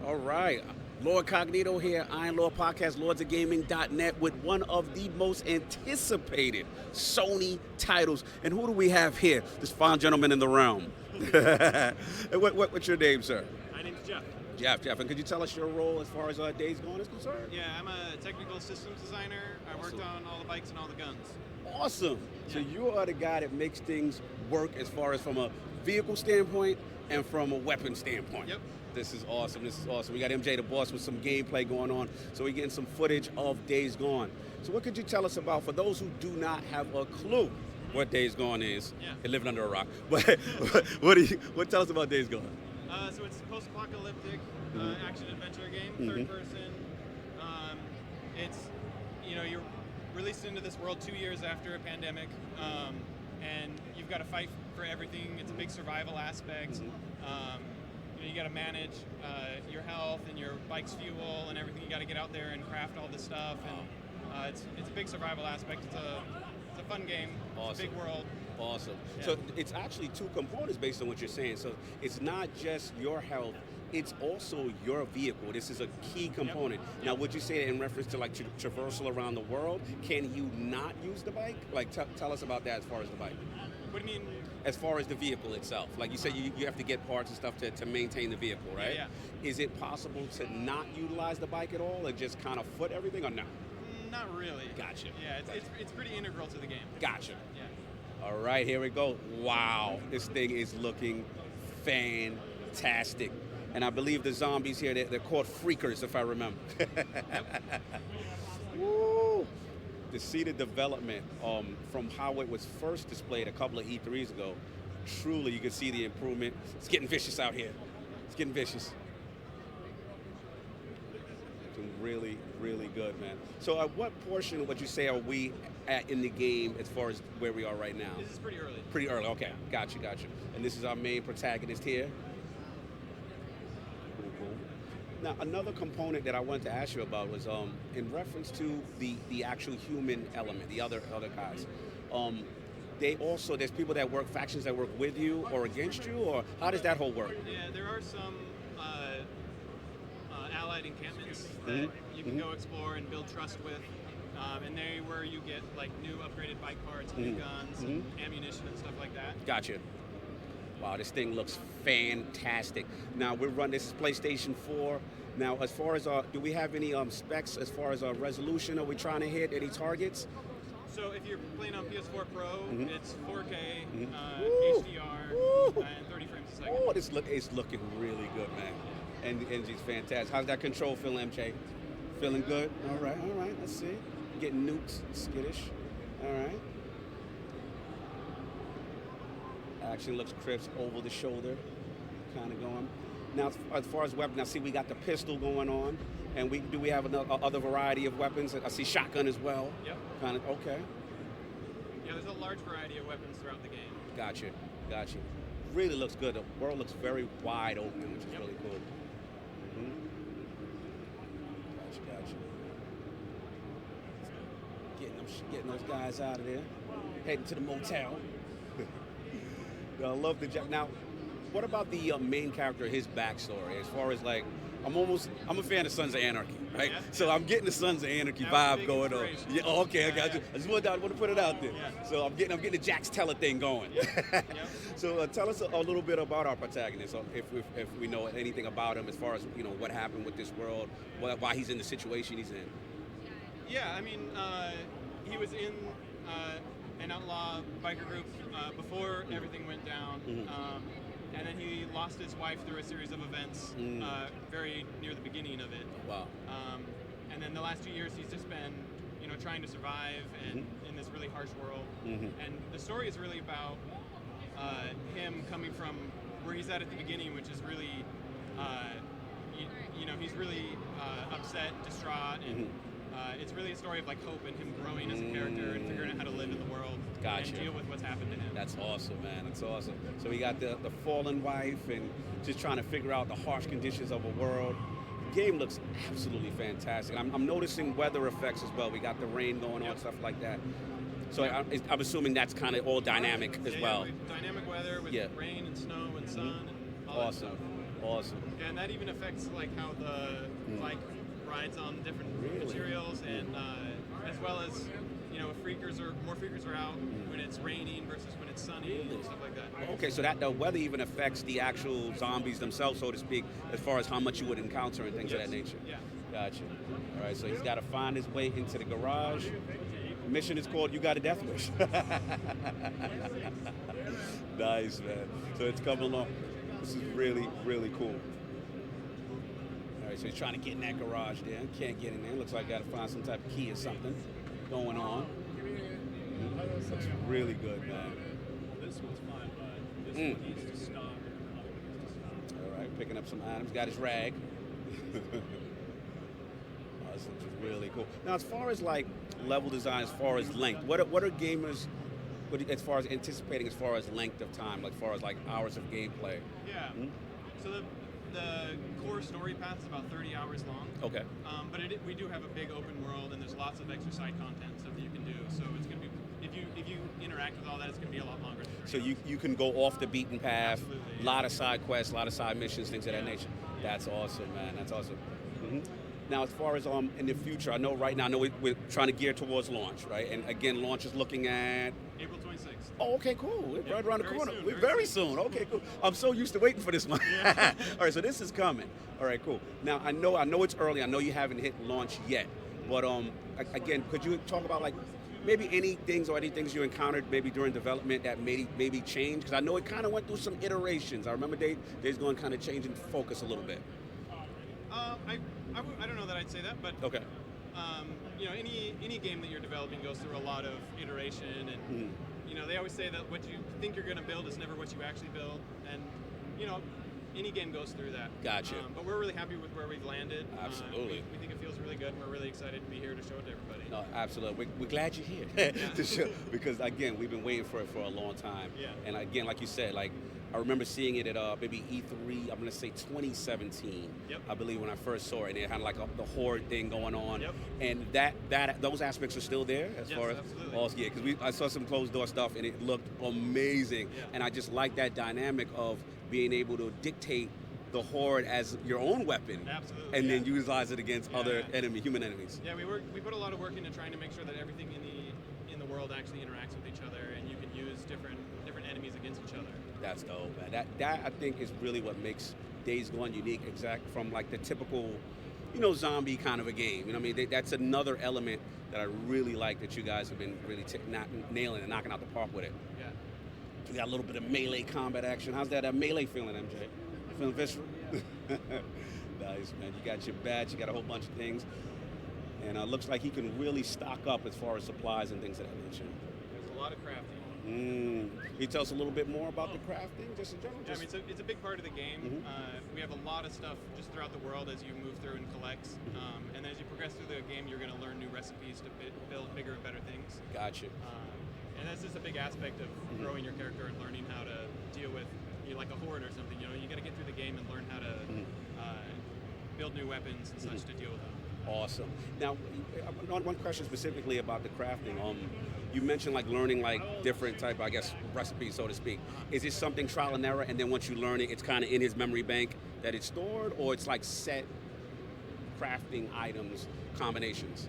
All right. Lord Cognito here, Iron Lord Podcast, lordsofgaming.net, with one of the most anticipated Sony titles. And who do we have here? This fine gentleman in the realm. And what's your name, sir? My name's Jeff. Jeff. And could you tell us your role as far as Days Gone is concerned? Yeah, I'm a technical systems designer. I worked on all the bikes and all the guns. Awesome. So you are the guy that makes things work as far as from a vehicle standpoint and from a weapon standpoint. Yep. This is awesome. We got MJ the Boss with some gameplay going on. So we're getting some footage of Days Gone. So what could you tell us about, for those who do not have a clue what Days Gone is? Yeah. They're living under a rock. But what tell us about Days Gone? So it's a post-apocalyptic action-adventure game, third person. It's, you're released into this world 2 years after a pandemic, and you've got to fight for everything. It's a big survival aspect. You got to manage your health and your bike's fuel and everything. You got to get out there and craft all this stuff, and it's a big survival aspect. It's a fun game. Awesome. It's a big world. Awesome. Yeah. So it's actually two components based on what you're saying. So it's not just your health, it's also your vehicle. This is a key component. Yep. Now, would you say that in reference to like traversal around the world, can you not use the bike? Like, tell us about that as far as the bike. What do you mean? As far as the vehicle itself, like you said, you have to get parts and stuff to maintain the vehicle, right? Yeah. Is it possible to not utilize the bike at all and just kind of foot everything, or no? Not really. Gotcha. Yeah, it's pretty integral to the game. Gotcha. Yeah. All right, here we go. Wow, this thing is looking fantastic. And I believe the zombies here, they're called freakers, if I remember. Woo! To see the development from how it was first displayed a couple of E3s ago, truly you can see the improvement. It's getting vicious out here. It's getting vicious. Looking really, really good, man. So at what portion would you say are we at in the game as far as where we are right now? This is pretty early. Pretty early, okay. Gotcha. And this is our main protagonist here. Cool. Now, another component that I wanted to ask you about was in reference to the actual human element, the other guys. There's people that work, factions that work with you or against you, or how does that whole work? Yeah, there are some allied encampments that you can go explore and build trust with. And they where you get like new upgraded bike parts, new guns, ammunition and stuff like that. Gotcha. Wow, this thing looks fantastic. Now we're running, this is PlayStation 4. Now as far as, do we have any specs as far as resolution? Are we trying to hit any targets? So if you're playing on PS4 Pro, it's 4K, Woo! HDR, and 30 frames a second. Oh, it's looking really good, man. And NG's fantastic. How's that control feel, MJ? Feeling good? All right, let's see. Getting nukes, skittish. All right. Action looks crisp over the shoulder, kind of going. Now, as far as weapons, I see we got the pistol going on, and we have another other variety of weapons. I see shotgun as well. Yep. Kind of okay. Yeah, there's a large variety of weapons throughout the game. Gotcha. Really looks good. The world looks very wide open, which is really cool. Gotcha. Getting those guys out of there. Heading to the motel. I love the job. Now, what about the main character, his backstory? As far as like, I'm a fan of Sons of Anarchy, right? Yeah. So I'm getting the Sons of Anarchy That was a vibe big going on. inspiration. Yeah, okay, I got you. I just want to put it out there. Yeah. So I'm getting the Jax Teller thing going. Yep. So tell us a little bit about our protagonist, if we know anything about him, as far as what happened with this world, why he's in the situation he's in. Yeah, I mean, he was in an outlaw biker group before everything went down, and then he lost his wife through a series of events very near the beginning of it. Wow. And then the last 2 years, he's just been, trying to survive and in this really harsh world. And the story is really about him coming from where he's at the beginning, which is really, he's really upset, distraught, and it's really a story of like hope and him growing as a character and figuring out how to live in the world Gotcha. and deal with what's happened to him. That's awesome, man. That's awesome. So we got the fallen wife and just trying to figure out the harsh conditions of a world. The game looks absolutely fantastic. I'm noticing weather effects as well. We got the rain going on, stuff like that. So I'm assuming that's kind of all dynamic as well. Dynamic weather with rain and snow and sun and all that Awesome. stuff. Awesome. And that even affects like how the bike rides on different Really? materials, and as well as if more freakers are out when it's raining versus when it's sunny and stuff like that. Okay, so that the weather even affects the actual zombies themselves, so to speak, as far as how much you would encounter and things of Yes. that nature. Yeah. Gotcha. All right, so he's got to find his way into the garage. The mission is called "You Got a Death Wish." Nice, man. So it's coming along. This is really, really cool. All right, so he's trying to get in that garage there. Can't get in there. Looks like got to find some type of key or something going on. Looks really good, man. This one's fine, but this one needs to stop. All right, picking up some items. Got his rag. This looks really cool. Now, as far as like level design, as far as length, what are gamers, as far as anticipating, as far as length of time, like far as like hours of gameplay? Yeah. So the core story path is about 30 hours long. Okay. But we do have a big open world, and there's lots of extra side content stuff that you can do. So it's going to be, if you interact with all that, it's going to be a lot longer. Than 30 So hours. you can go off the beaten path. Absolutely, A yeah. lot of side quests, a lot of side missions, things of that Yeah. nature. That's awesome, man. That's awesome. Now, as far as in the future, I know right now, we're trying to gear towards launch, right? And again, launch is looking at. April 26th. Oh, okay, cool. We're right around the very corner. soon, We're very very soon. Okay, cool. I'm so used to waiting for this one. Yeah. All right, so this is coming. All right, cool. Now I know it's early. I know you haven't hit launch yet, but again, could you talk about like maybe any things you encountered maybe during development that maybe changed? Because I know it kind of went through some iterations. I remember Days Gone kind of changing focus a little bit. I don't know that I'd say that, but Okay. any game that you're developing goes through a lot of iteration, and they always say that what you think you're going to build is never what you actually build, and any game goes through that. Gotcha. But we're really happy with where we've landed. Absolutely. We think it feels really good, and we're really excited to be here to show it to everybody. No, absolutely. We're glad you're here to show, because again, we've been waiting for it for a long time. Yeah. And again, like you said, like I remember seeing it at maybe E3. I'm gonna say 2017. Yep. I believe when I first saw it, and it had like the horde thing going on. Yep. And those aspects are still there as Yes, far as absolutely. also, yeah, because I saw some closed door stuff and it looked amazing. Yeah. And I just like that dynamic of being able to dictate the horde as your own weapon. Absolutely, And then yeah. utilize it against other Yeah. human enemies. Yeah, we put a lot of work into trying to make sure that everything in the world actually interacts with each other, and you can use different enemies against each other. That's dope, man. That I think is really what makes Days Gone unique, exact from like the typical, zombie kind of a game. You know what I mean? That's another element that I really like that you guys have been really nailing and knocking out the park with it. Yeah. We got a little bit of melee combat action. How's that melee feeling, MJ? Feeling visceral? Nice, man. You got your badge. You got a whole bunch of things. And looks like he can really stock up as far as supplies and things of that nature. There's a lot of crafting. Can you tell us a little bit more about the crafting, just in general? Yeah, I mean, it's a big part of the game. We have a lot of stuff just throughout the world as you move through and collect. And as you progress through the game, you're going to learn new recipes to build bigger and better things. Gotcha. And that's just a big aspect of growing your character and learning how to deal with, like a horde or something. You got to get through the game and learn how to build new weapons and such to deal with them. Awesome. Now, one question specifically about the crafting. You mentioned like learning like different type, I guess, recipes, so to speak. Is it something trial and error, and then once you learn it, it's kind of in his memory bank that it's stored, or it's like set crafting items combinations?